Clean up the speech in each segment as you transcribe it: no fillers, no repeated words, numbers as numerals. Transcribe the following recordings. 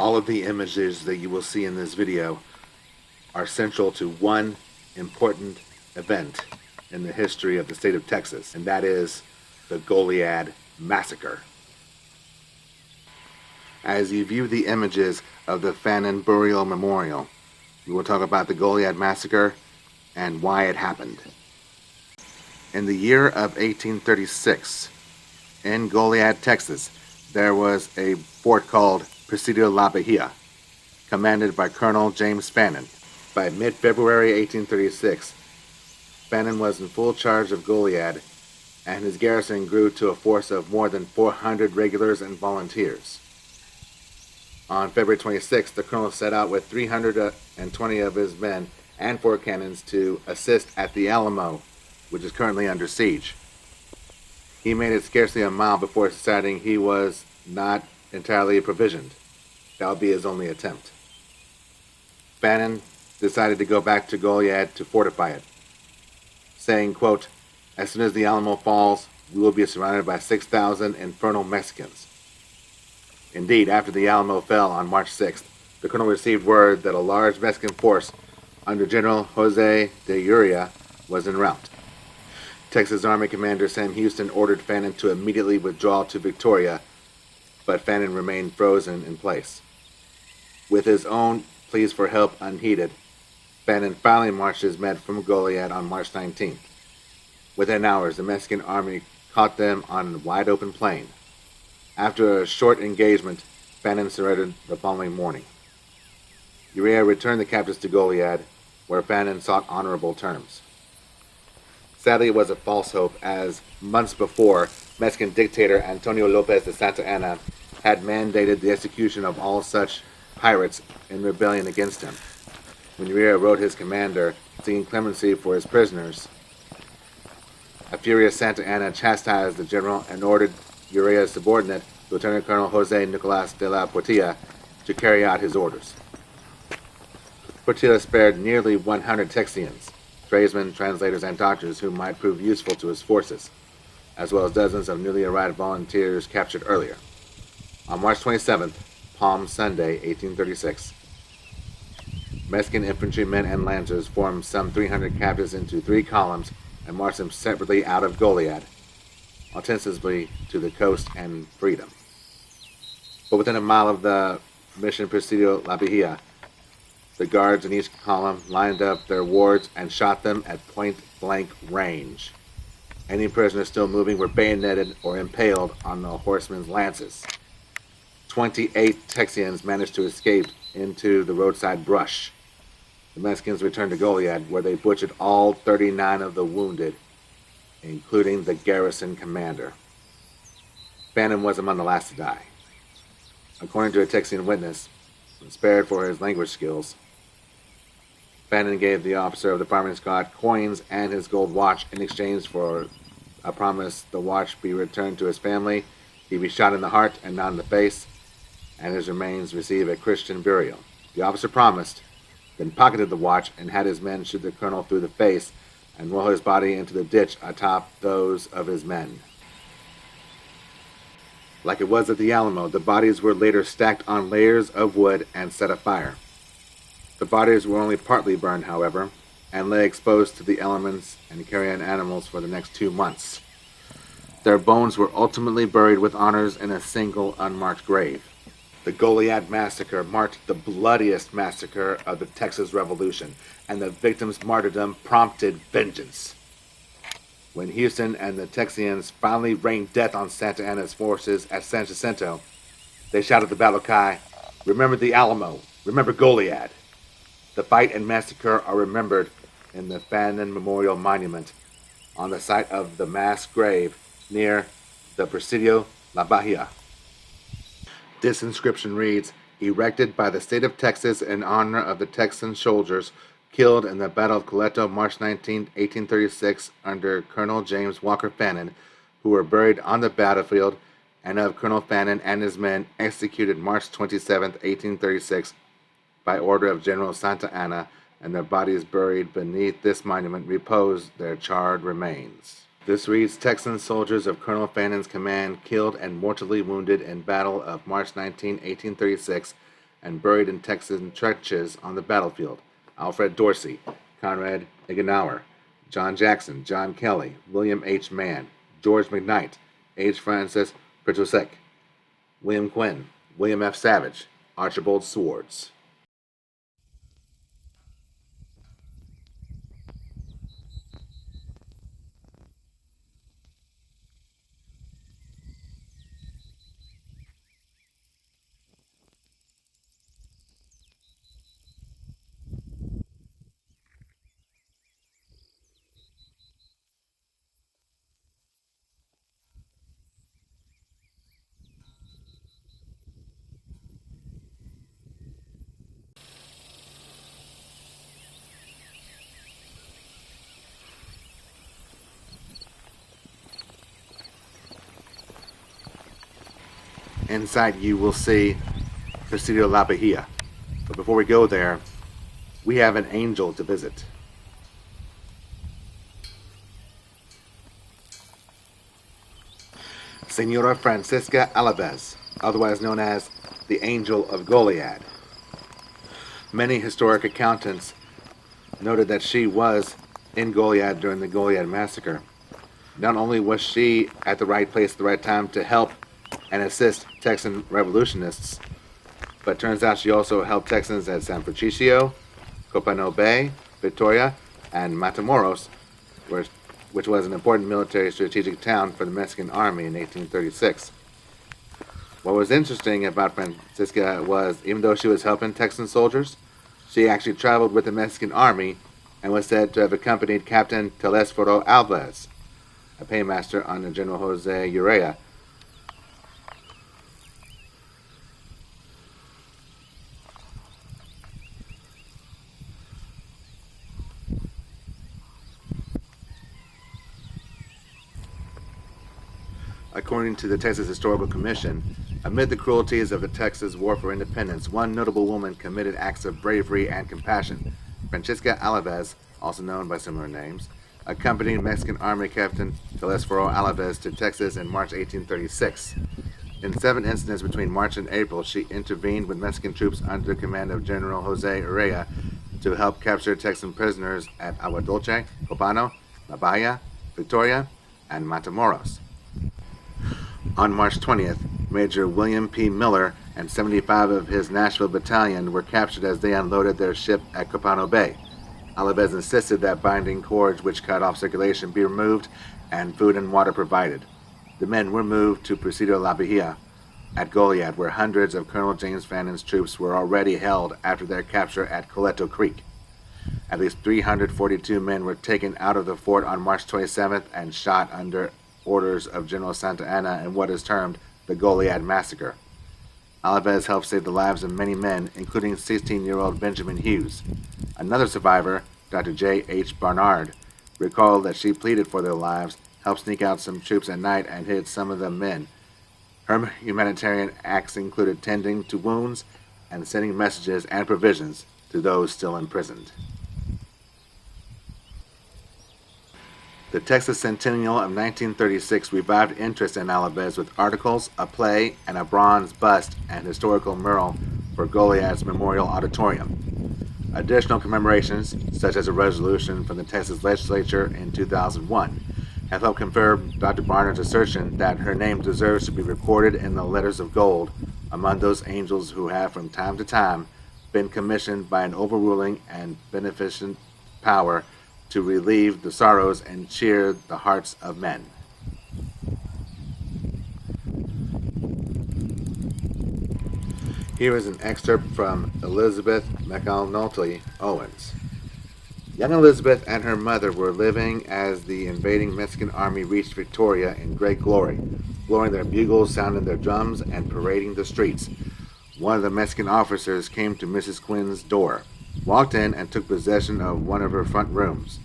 All of the images that you will see in this video are central to one important event in the history of the state of Texas, and that is the Goliad Massacre. As you view the images of the Fannin Burial Memorial, we will talk about the Goliad Massacre and why it happened. In the year of 1836, in Goliad, Texas, there was a fort called Presidio La Bahia, commanded by Colonel James Fannin. By mid-February 1836, Fannin was in full charge of Goliad, and his garrison grew to a force of more than 400 regulars and volunteers. On February 26th, the colonel set out with 320 of his men and 4 cannons to assist at the Alamo, which is currently under siege. He made it scarcely a mile before deciding he was not entirely provisioned. That would be his only attempt. Fannin decided to go back to Goliad to fortify it, saying, quote, "As soon as the Alamo falls, we will be surrounded by 6,000 infernal Mexicans." Indeed, after the Alamo fell on March 6th, the colonel received word that a large Mexican force under General Jose de Urrea was en route. Texas Army Commander Sam Houston ordered Fannin to immediately withdraw to Victoria, but Fannin remained frozen in place. With his own pleas for help unheeded, Fannin finally marched his men from Goliad on March 19th. Within hours, the Mexican army caught them on a wide-open plain. After a short engagement, Fannin surrendered the following morning. Urrea returned the captives to Goliad, where Fannin sought honorable terms. Sadly, it was a false hope, as months before, Mexican dictator Antonio Lopez de Santa Anna had mandated the execution of all such pirates in rebellion against him. When Urrea wrote his commander seeking clemency for his prisoners, a furious Santa Anna chastised the general and ordered Urrea's subordinate, Lieutenant Colonel Jose Nicolas de la Portilla, to carry out his orders. Portilla spared nearly 100 Texians, tradesmen, translators, and doctors who might prove useful to his forces, as well as dozens of newly arrived volunteers captured earlier. On March 27th, Palm Sunday, 1836, Mexican infantrymen and lancers formed some 300 captives into 3 columns and marched them separately out of Goliad, ostensibly to the coast and freedom. But within a mile of the Mission Presidio La Bahia, the guards in each column lined up their wards and shot them at point-blank range. Any prisoners still moving were bayoneted or impaled on the horsemen's lances. 28 Texians managed to escape into the roadside brush. The Mexicans returned to Goliad, where they butchered all 39 of the wounded, including the garrison commander. Fannin was among the last to die. According to a Texian witness, spared for his language skills, Fannin gave the officer of the firing squad coins and his gold watch in exchange for a promise the watch be returned to his family, he be shot in the heart and not in the face, and his remains receive a Christian burial. The officer promised, then pocketed the watch and had his men shoot the colonel through the face and roll his body into the ditch atop those of his men. Like it was at the Alamo, the bodies were later stacked on layers of wood and set afire. The bodies were only partly burned, however, and lay exposed to the elements and carrion animals for the next 2 months. Their bones were ultimately buried with honors in a single unmarked grave. The Goliad Massacre marked the bloodiest massacre of the Texas Revolution, and the victims' martyrdom prompted vengeance. When Houston and the Texians finally rained death on Santa Anna's forces at San Jacinto, they shouted the battle cry, "Remember the Alamo! Remember Goliad!" The fight and massacre are remembered in the Fannin Memorial Monument on the site of the mass grave near the Presidio La Bahia. This inscription reads, "Erected by the state of Texas in honor of the Texan soldiers killed in the Battle of Coleto, March 19, 1836, under Colonel James Walker Fannin, who were buried on the battlefield, and of Colonel Fannin and his men, executed March 27, 1836, by order of General Santa Anna, and their bodies buried beneath this monument repose their charred remains." This reads, Texan soldiers of Colonel Fannin's command killed and mortally wounded in battle of March 19, 1836, and buried in Texan trenches on the battlefield. Alfred Dorsey, Conrad Igenauer, John Jackson, John Kelly, William H. Mann, George McKnight, H. Francis Protosek, William Quinn, William F. Savage, Archibald Swords. Inside you will see Presidio La Bahia. But before we go there, we have an angel to visit. Senora Francisca Alaves, otherwise known as the Angel of Goliad. Many historic accountants noted that she was in Goliad during the Goliad Massacre. Not only was she at the right place at the right time to help and assist Texan revolutionists, but turns out she also helped Texans at San Patricio, Copano Bay, Victoria, and Matamoros, which was an important military strategic town for the Mexican Army in 1836. What was interesting about Francisca was, even though she was helping Texan soldiers, she actually traveled with the Mexican Army and was said to have accompanied Captain Telesforo Alvarez, a paymaster under General Jose Urrea. According to the Texas Historical Commission, amid the cruelties of the Texas War for Independence, one notable woman committed acts of bravery and compassion. Francisca Alaves, also known by similar names, accompanied Mexican Army Captain Telesforo Alaves to Texas in March 1836. In 7 incidents between March and April, she intervened with Mexican troops under the command of General Jose Urrea to help capture Texan prisoners at Agua Dulce, Copano, La Bahia, Victoria, and Matamoros. On March 20th, Major William P. Miller and 75 of his Nashville battalion were captured as they unloaded their ship at Copano Bay. Alaves insisted that binding cords which cut off circulation be removed and food and water provided. The men were moved to Presidio La Bahia at Goliad, where hundreds of Colonel James Fannin's troops were already held after their capture at Coleto Creek. At least 342 men were taken out of the fort on March 27th and shot under orders of General Santa Anna in what is termed the Goliad Massacre. Alaves helped save the lives of many men, including 16-year-old Benjamin Hughes. Another survivor, Dr. J. H. Barnard, recalled that she pleaded for their lives, helped sneak out some troops at night, and hid some of the men. Her humanitarian acts included tending to wounds and sending messages and provisions to those still imprisoned. The Texas Centennial of 1936 revived interest in Alaves with articles, a play, and a bronze bust and historical mural for Goliad's Memorial Auditorium. Additional commemorations, such as a resolution from the Texas Legislature in 2001, have helped confirm Dr. Barnard's assertion that her name deserves to be recorded in the letters of gold among those angels who have from time to time been commissioned by an overruling and beneficent power to relieve the sorrows and cheer the hearts of men. Here is an excerpt from Elizabeth McAnulty Owens. Young Elizabeth and her mother were living as the invading Mexican army reached Victoria in great glory, blowing their bugles, sounding their drums, and parading the streets. One of the Mexican officers came to Mrs. Quinn's door, walked in, and took possession of one of her front rooms.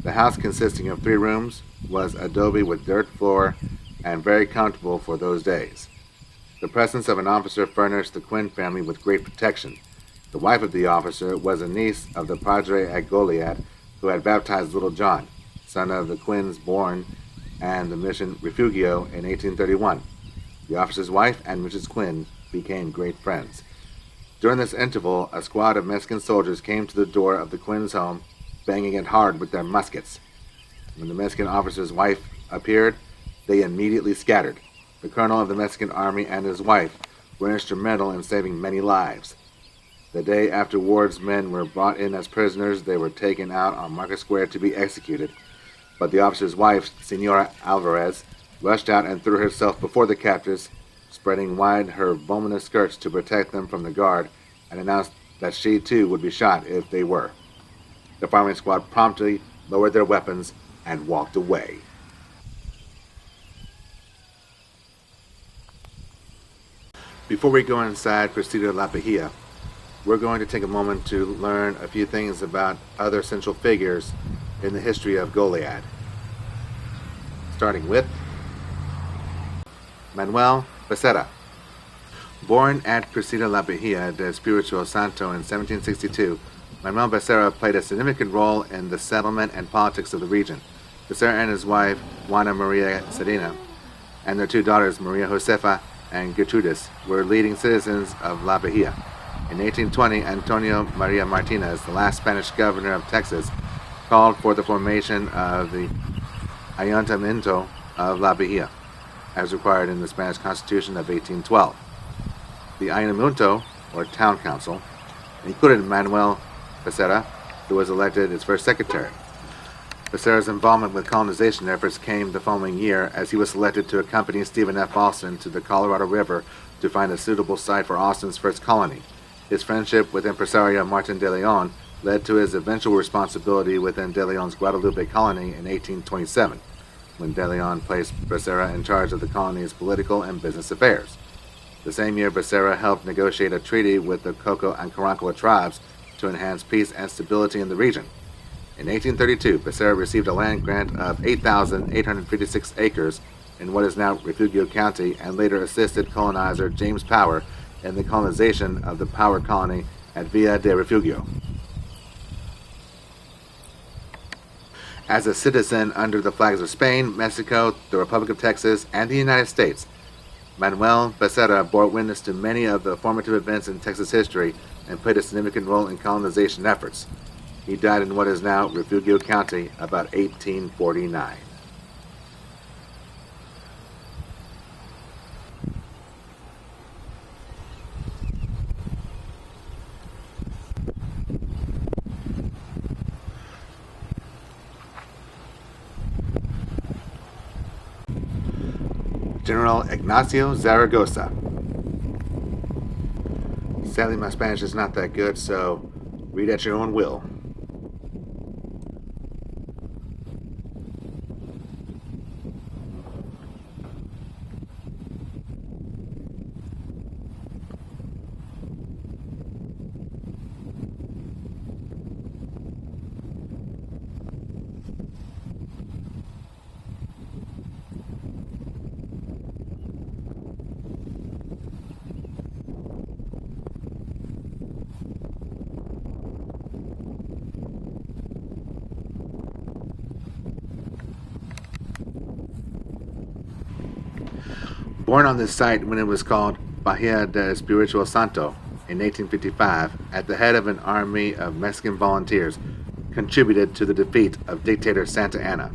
The house, consisting of 3 rooms, was adobe with dirt floor and very comfortable for those days. The presence of an officer furnished the Quinn family with great protection. The wife of the officer was a niece of the Padre at Goliad, who had baptized little John, son of the Quinns born and the mission Refugio in 1831. The officer's wife and Mrs. Quinn became great friends. During this interval, a squad of Mexican soldiers came to the door of the Quinn's home, banging it hard with their muskets. When the Mexican officer's wife appeared, they immediately scattered. The colonel of the Mexican army and his wife were instrumental in saving many lives. The day after Ward's men were brought in as prisoners, they were taken out on Market Square to be executed. But the officer's wife, Senora Alvarez, rushed out and threw herself before the captors, spreading wide her voluminous skirts to protect them from the guard, and announced that she too would be shot if they were. The firing squad promptly lowered their weapons and walked away. Before we go inside Presidio La Bahia, we're going to take a moment to learn a few things about other central figures in the history of Goliad. Starting with Manuel Becerra. Born at Presidio La Bahia de Espiritu Santo in 1762, Manuel Becerra played a significant role in the settlement and politics of the region. Becerra and his wife, Juana Maria Sedina, and their two daughters, Maria Josefa and Gertrudis, were leading citizens of La Bahia. In 1820, Antonio Maria Martinez, the last Spanish governor of Texas, called for the formation of the Ayuntamiento of La Bahia, as required in the Spanish Constitution of 1812. The Ayuntamiento, or town council, included Manuel Becerra, who was elected its first secretary. Becerra's involvement with colonization efforts came the following year, as he was selected to accompany Stephen F. Austin to the Colorado River to find a suitable site for Austin's first colony. His friendship with impresario Martin de Leon led to his eventual responsibility within de Leon's Guadalupe colony in 1827, when de Leon placed Becerra in charge of the colony's political and business affairs. The same year, Becerra helped negotiate a treaty with the Coco and Karankawa tribes to enhance peace and stability in the region. In 1832, Becerra received a land grant of 8,856 acres in what is now Refugio County, and later assisted colonizer James Power in the colonization of the Power colony at Villa de Refugio. As a citizen under the flags of Spain, Mexico, the Republic of Texas, and the United States, Manuel Becerra bore witness to many of the formative events in Texas history and played a significant role in colonization efforts. He died in what is now Refugio County about 1849. General Ignacio Zaragoza. Sadly, my Spanish is not that good, so read at your own will. Born on this site when it was called Bahia de Espiritu Santo in 1855, at the head of an army of Mexican volunteers, contributed to the defeat of dictator Santa Anna.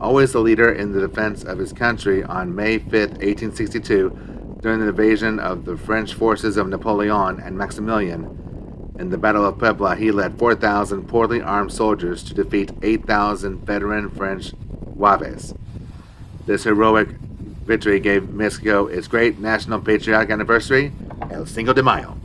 Always the leader in the defense of his country, on May 5, 1862, during the invasion of the French forces of Napoleon and Maximilian, in the Battle of Puebla, he led 4,000 poorly armed soldiers to defeat 8,000 veteran French Juaves. This heroic victory gave Mexico its great national patriotic anniversary, El Cinco de Mayo.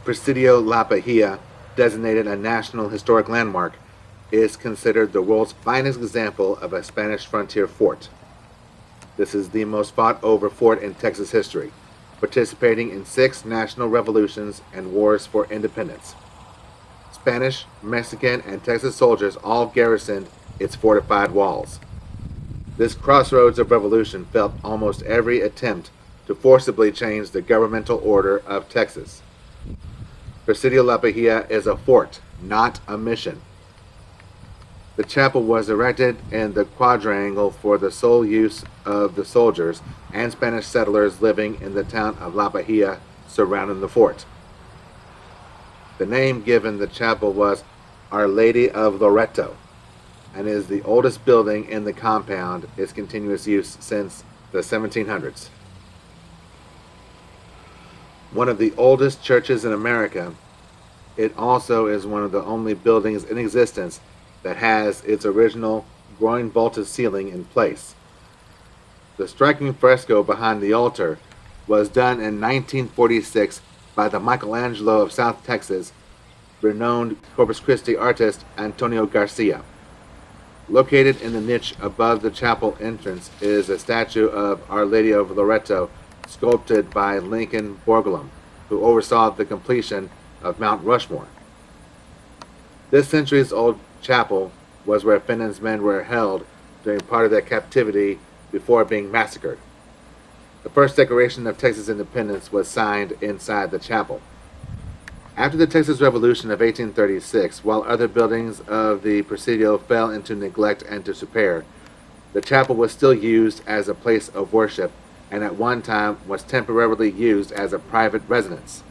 Presidio La Bahia, designated a National Historic Landmark, is considered the world's finest example of a Spanish frontier fort. This is the most fought over fort in Texas history, participating in 6 national revolutions and wars for independence. Spanish, Mexican, and Texas soldiers all garrisoned its fortified walls. This crossroads of revolution felt almost every attempt to forcibly change the governmental order of Texas. Presidio La Bahia is a fort, not a mission. The chapel was erected in the quadrangle for the sole use of the soldiers and Spanish settlers living in the town of La Bahia surrounding the fort. The name given the chapel was Our Lady of Loreto, and is the oldest building in the compound, its continuous use since the 1700s. One of the oldest churches in America, it also is one of the only buildings in existence that has its original groin vaulted ceiling in place. The striking fresco behind the altar was done in 1946 by the Michelangelo of South Texas, renowned Corpus Christi artist Antonio Garcia. Located in the niche above the chapel entrance is a statue of Our Lady of Loreto, sculpted by Lincoln Borglum, who oversaw the completion of Mount Rushmore. This centuries-old chapel was where Fannin's men were held during part of their captivity before being massacred. The first Declaration of Texas Independence was signed inside the chapel. After the Texas Revolution of 1836, while other buildings of the Presidio fell into neglect and disrepair, the chapel was still used as a place of worship and at one time was temporarily used as a private residence.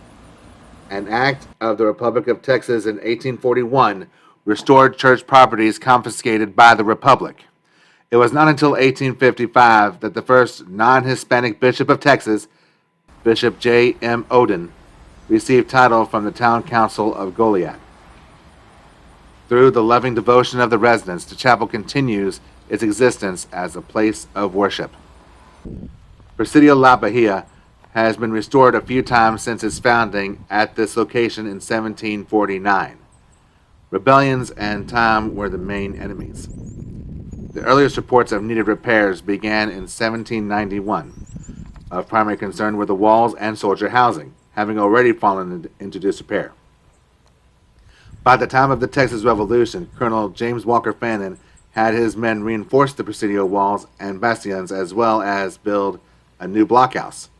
An act of the Republic of Texas in 1841 restored church properties confiscated by the Republic. It was not until 1855 that the first non-Hispanic bishop of Texas, Bishop J. M. Oden, received title from the town council of Goliad. Through the loving devotion of the residents, the chapel continues its existence as a place of worship. Presidio La Bahia has been restored a few times since its founding at this location in 1749. Rebellions and time were the main enemies. The earliest reports of needed repairs began in 1791. Of primary concern were the walls and soldier housing, having already fallen into disrepair. By the time of the Texas Revolution, Colonel James Walker Fannin had his men reinforce the Presidio walls and bastions as well as build a new blockhouse.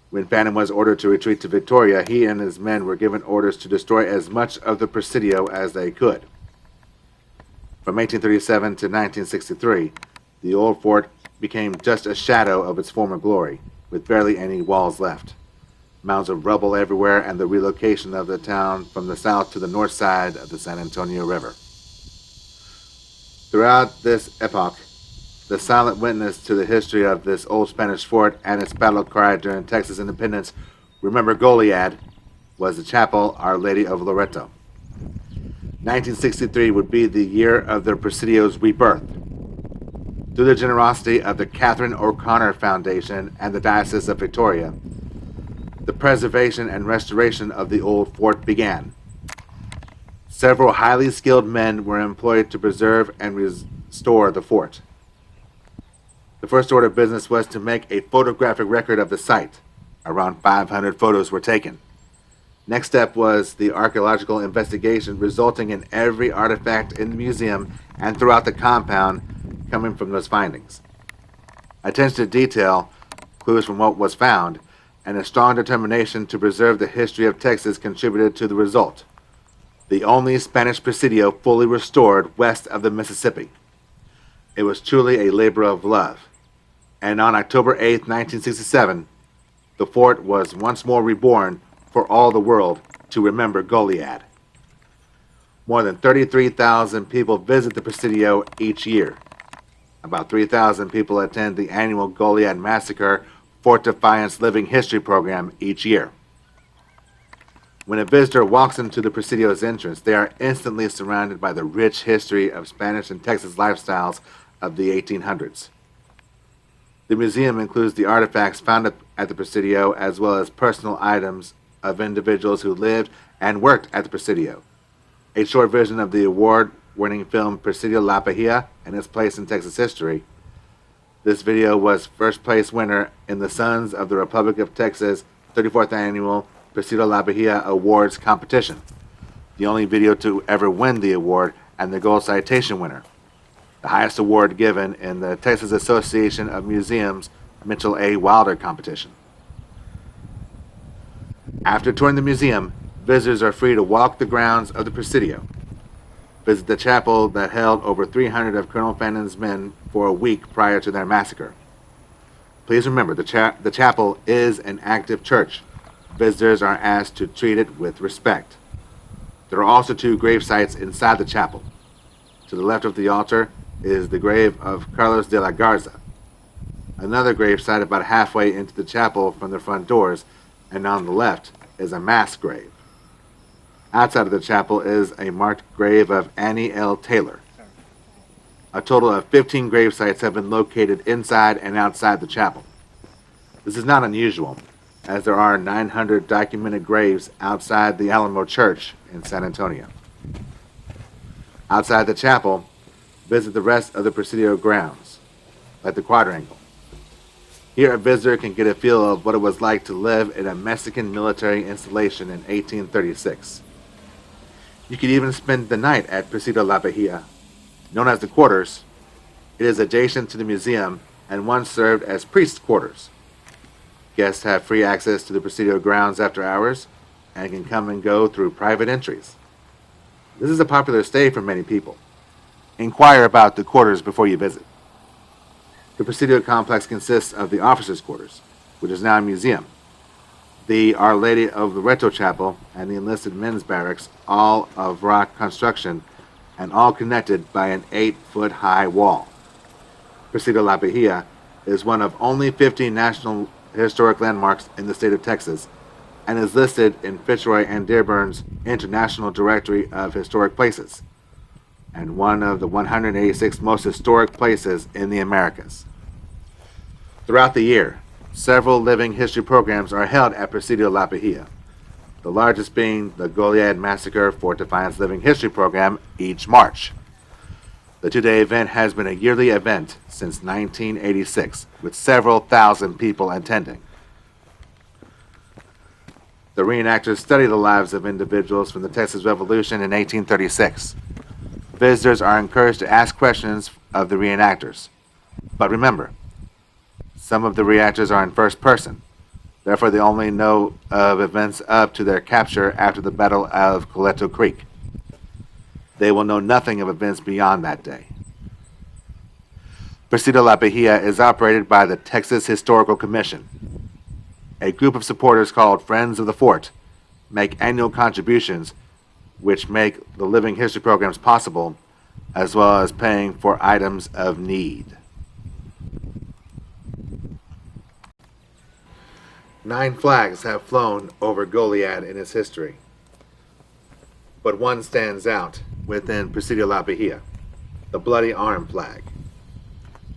When Fannin was ordered to retreat to Victoria, he and his men were given orders to destroy as much of the Presidio as they could. From 1837 to 1963, the old fort became just a shadow of its former glory, with barely any walls left. Mounds of rubble everywhere and the relocation of the town from the south to the north side of the San Antonio River. Throughout this epoch, the silent witness to the history of this old Spanish fort and its battle cry during Texas independence, "Remember Goliad," was the chapel Our Lady of Loreto. 1963 would be the year of the Presidio's rebirth. Through the generosity of the Catherine O'Connor Foundation and the Diocese of Victoria, the preservation and restoration of the old fort began. Several highly skilled men were employed to preserve and restore the fort. The first order of business was to make a photographic record of the site. Around 500 photos were taken. Next step was the archaeological investigation, resulting in every artifact in the museum and throughout the compound coming from those findings. Attention to detail, clues from what was found, and a strong determination to preserve the history of Texas contributed to the result. The only Spanish Presidio fully restored west of the Mississippi. It was truly a labor of love. And on October 8, 1967, the fort was once more reborn for all the world to remember Goliad. More than 33,000 people visit the Presidio each year. About 3,000 people attend the annual Goliad Massacre Fort Defiance Living History program each year. When a visitor walks into the Presidio's entrance, they are instantly surrounded by the rich history of Spanish and Texas lifestyles of the 1800s. The museum includes the artifacts found at the Presidio as well as personal items of individuals who lived and worked at the Presidio. A short version of the award-winning film Presidio La Bahia and its place in Texas history. This video was first place winner in the Sons of the Republic of Texas 34th Annual Presidio La Bahia Awards competition, the only video to ever win the award and the gold citation winner, the highest award given in the Texas Association of Museums Mitchell A. Wilder competition. After touring the museum, visitors are free to walk the grounds of the Presidio. Visit the chapel that held over 300 of Colonel Fannin's men for a week prior to their massacre. Please remember, the chapel is an active church. Visitors are asked to treat it with respect. There are also 2 grave sites inside the chapel. To the left of the altar is the grave of Carlos de la Garza. Another grave site about halfway into the chapel from the front doors, and on the left is a mass grave. Outside of the chapel is a marked grave of Annie L. Taylor. A total of 15 grave sites have been located inside and outside the chapel. This is not unusual, as there are 900 documented graves outside the Alamo Church in San Antonio. Outside the chapel, visit the rest of the Presidio grounds, like the Quadrangle. Here, a visitor can get a feel of what it was like to live in a Mexican military installation in 1836. You could even spend the night at Presidio La Bahia, known as the Quarters. It is adjacent to the museum and once served as priest's quarters. Guests have free access to the Presidio grounds after hours and can come and go through private entries. This is a popular stay for many people. Inquire about the Quarters before you visit. The Presidio complex consists of the officers' quarters, which is now a museum, the Our Lady of Loreto Chapel, and the enlisted men's barracks, all of rock construction and all connected by an 8-foot-high wall. Presidio La Bahia is one of only 50 National Historic Landmarks in the state of Texas and is listed in Fitzroy and Dearborn's International Directory of Historic Places and one of the 186 most historic places in the Americas. Throughout the year, several living history programs are held at Presidio La Bahia, the largest being the Goliad Massacre Fort Defiance Living History Program each March. The 2-day event has been a yearly event since 1986, with several thousand people attending. The reenactors study the lives of individuals from the Texas Revolution in 1836. Visitors are encouraged to ask questions of the reenactors. But remember, some of the reenactors are in first person. Therefore, they only know of events up to their capture after the Battle of Coleto Creek. They will know nothing of events beyond that day. Presidio La Bahia is operated by the Texas Historical Commission. A group of supporters called Friends of the Fort make annual contributions which make the living history programs possible, as well as paying for items of need. 9 flags have flown over Goliad in its history, but one stands out within Presidio La Bahia, the Bloody Arm flag.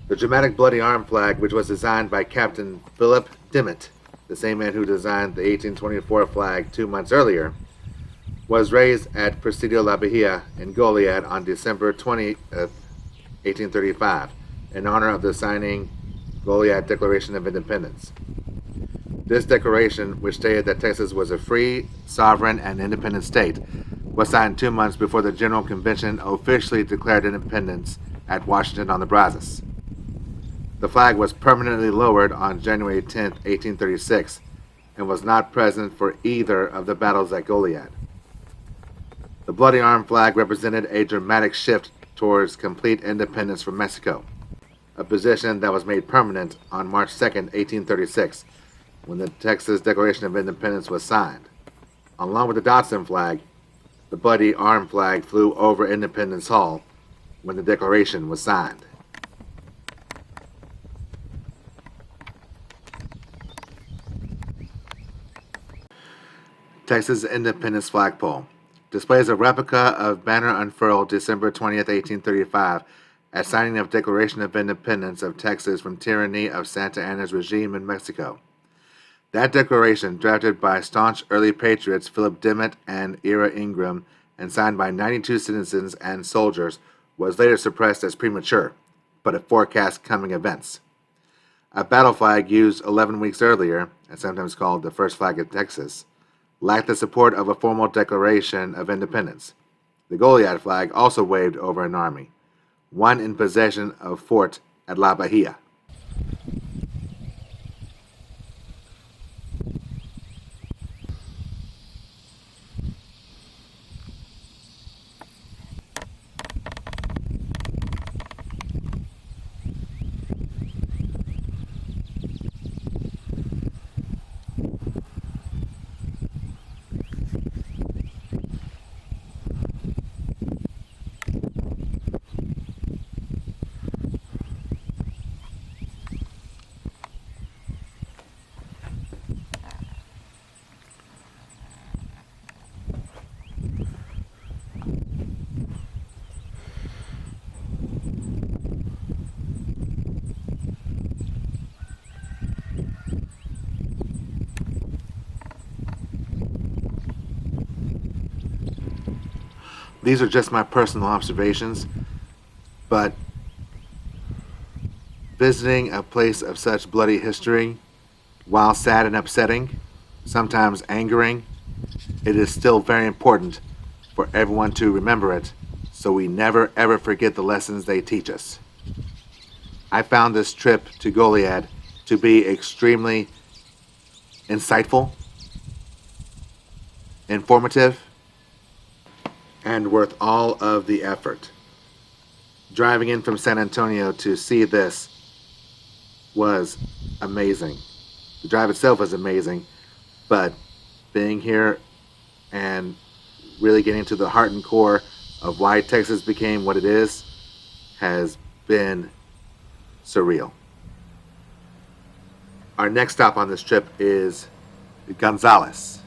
The dramatic Bloody Arm flag, which was designed by Captain Philip Dimmitt, the same man who designed the 1824 flag 2 months earlier, was raised at Presidio La Bahia in Goliad on December 20, 1835, in honor of the signing Goliad Declaration of Independence. This declaration, which stated that Texas was a free, sovereign, and independent state, was signed 2 months before the General Convention officially declared independence at Washington on the Brazos. The flag was permanently lowered on January 10, 1836, and was not present for either of the battles at Goliad. The Bloody Arm flag represented a dramatic shift towards complete independence from Mexico, a position that was made permanent on March 2, 1836, when the Texas Declaration of Independence was signed. Along with the Dodson flag, the Bloody Arm flag flew over Independence Hall when the Declaration was signed. Texas Independence Flagpole displays a replica of banner unfurled December 20, 1835, at signing of Declaration of Independence of Texas from tyranny of Santa Anna's regime in Mexico. That declaration, drafted by staunch early patriots Philip Dimmitt and Ira Ingram, and signed by 92 citizens and soldiers, was later suppressed as premature, but it forecast coming events. A battle flag used 11 weeks earlier, and sometimes called the first flag of Texas, lacked the support of a formal Declaration of Independence. The Goliad flag also waved over an army, one in possession of Fort at La Bahia. These are just my personal observations, but visiting a place of such bloody history, while sad and upsetting, sometimes angering, it is still very important for everyone to remember it so we never ever forget the lessons they teach us. I found this trip to Goliad to be extremely insightful, informative, and worth all of the effort. Driving in from San Antonio to see this was amazing. The drive itself was amazing, but being here and really getting to the heart and core of why Texas became what it is has been surreal. Our next stop on this trip is Gonzales.